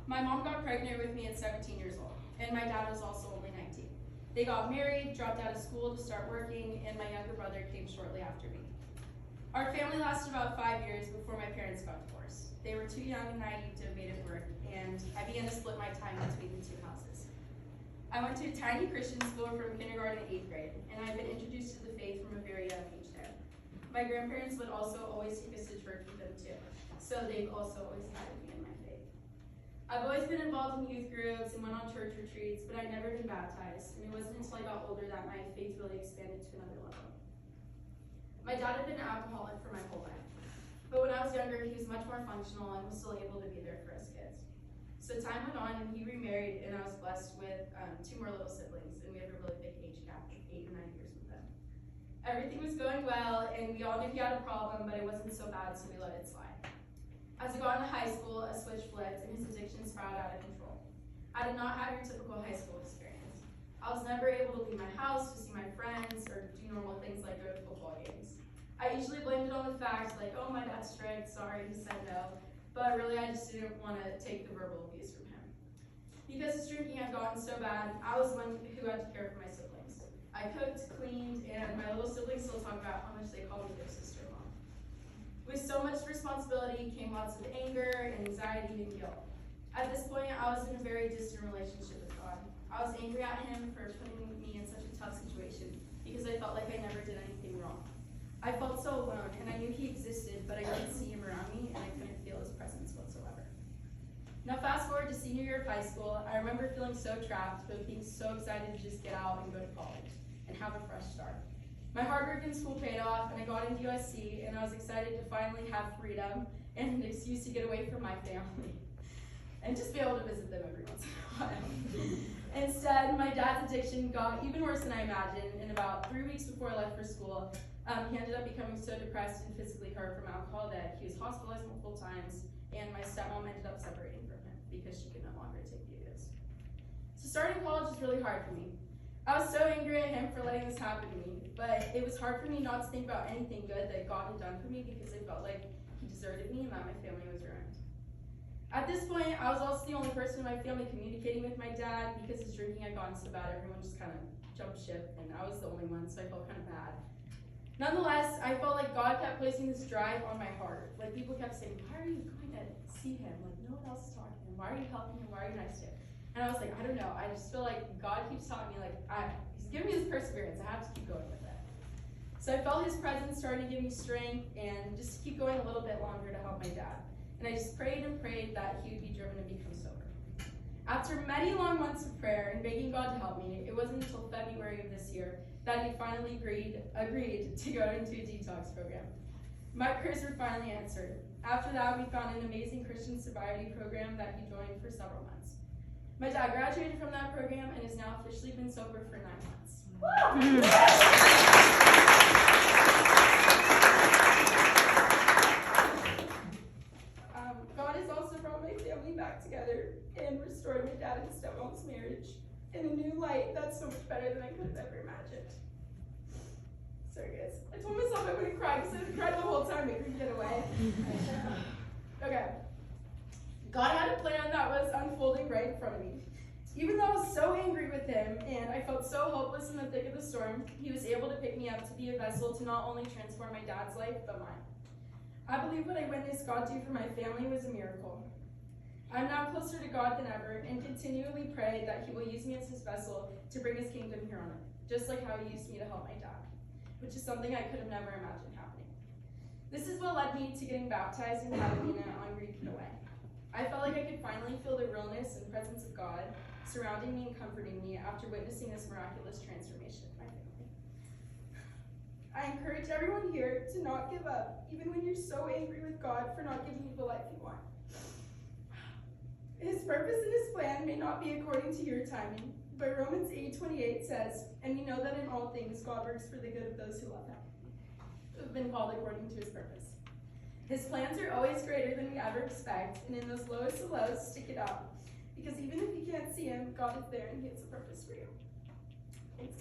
My mom got pregnant with me at 17 years old, and my dad was also only 19. They got married, dropped out of school to start working, and my younger brother came shortly after me. Our family lasted about 5 years before my parents got divorced. They were too young and naive to have made it work, and I began to split my time between the two houses. I went to a tiny Christian school from kindergarten to 8th grade, and I've been introduced to the faith from a very young age there. My grandparents would also always take us to church with them too, so they've also always guided me in my faith. I've always been involved in youth groups and went on church retreats, but I'd never been baptized, and it wasn't until I got older that my faith really expanded to another level. My dad had been an alcoholic for my whole life, but when I was younger, he was much more functional and was still able to be there for us kids. So time went on, and he remarried, and I was blessed with 2 more little siblings, and we have a really big age gap, like 8 or 9 years with them. Everything was going well, and we all knew he had a problem, but it wasn't so bad, so we let it slide. As I got into high school, a switch flipped, and his addiction spiraled out of control. I did not have your typical high school experience. I was never able to leave my house to see my friends or do normal things like go to football games. I usually blamed it on the fact, like, oh, my dad's strict, sorry, he said no. But really, I just didn't want to take the verbal abuse from him. Because his drinking had gotten so bad, I was one who had to care for my siblings. I cooked, cleaned, and my little siblings still talk about how much they call me their sister-in-law. With so much responsibility came lots of anger, anxiety, and guilt. At this point, I was in a very distant relationship with God. I was angry at him for putting me in such a tough situation because I felt like I never did anything wrong. I felt so alone, and I knew he existed, but I didn't see him around me, and I couldn't feel his presence whatsoever. Now fast forward to senior year of high school, I remember feeling so trapped, but being so excited to just get out and go to college and have a fresh start. My hard work in school paid off, and I got into USC, and I was excited to finally have freedom and an excuse to get away from my family and just be able to visit them every once in a while. Instead, my dad's addiction got even worse than I imagined, and about 3 weeks before I left for school, he ended up becoming so depressed and physically hurt from alcohol that he was hospitalized multiple times, and my stepmom ended up separating from him because she could no longer take the abuse. So starting college was really hard for me. I was so angry at him for letting this happen to me, but it was hard for me not to think about anything good that God had done for me because I felt like he deserted me and that my family was ruined. At this point, I was also the only person in my family communicating with my dad because his drinking had gotten so bad, everyone just kind of jumped ship, and I was the only one, so I felt kind of bad. Nonetheless, I felt like God kept placing this drive on my heart. Like people kept saying, why are you going to see him? Like no one else is talking to him. Why are you helping him? Why are you nice to him? And I was like, I don't know. I just feel like God keeps telling me, like, he's giving me this perseverance. I have to keep going with it. So I felt his presence starting to give me strength and just keep going a little bit longer to help my dad. And I just prayed and prayed that he would be driven to become sober. After many long months of prayer and begging God to help me, it wasn't until February of this year that he finally agreed to go into a detox program. My prayers were finally answered. After that, we found an amazing Christian sobriety program that he joined for several months. My dad graduated from that program and has now officially been sober for 9 months. God has also brought my family back together and restored my dad and stepmom's marriage in a new light that's so much better than I could have ever imagined. Sorry guys, I told myself I wouldn't cry because I cried the whole time, I couldn't get away. Okay. God had a plan that was unfolding right in front of me. Even though I was so angry with him and I felt so hopeless in the thick of the storm, he was able to pick me up to be a vessel to not only transform my dad's life, but mine. I believe what I witnessed God do for my family was a miracle. I'm now closer to God than ever and continually pray that he will use me as his vessel to bring his kingdom here on earth, just like how he used me to help my dad, which is something I could have never imagined happening. This is what led me to getting baptized and having an on-Greek getaway. I felt like I could finally feel the realness and presence of God surrounding me and comforting me after witnessing this miraculous transformation in my family. I encourage everyone here to not give up, even when you're so angry with God for not giving you the life you want. His purpose and his plan may not be according to your timing, but Romans 8:28 says, and we know that in all things God works for the good of those who love him, who have been called according to his purpose. His plans are always greater than we ever expect, and in those lowest of lows, stick it out. Because even if you can't see him, God is there and he has a purpose for you. Thanks.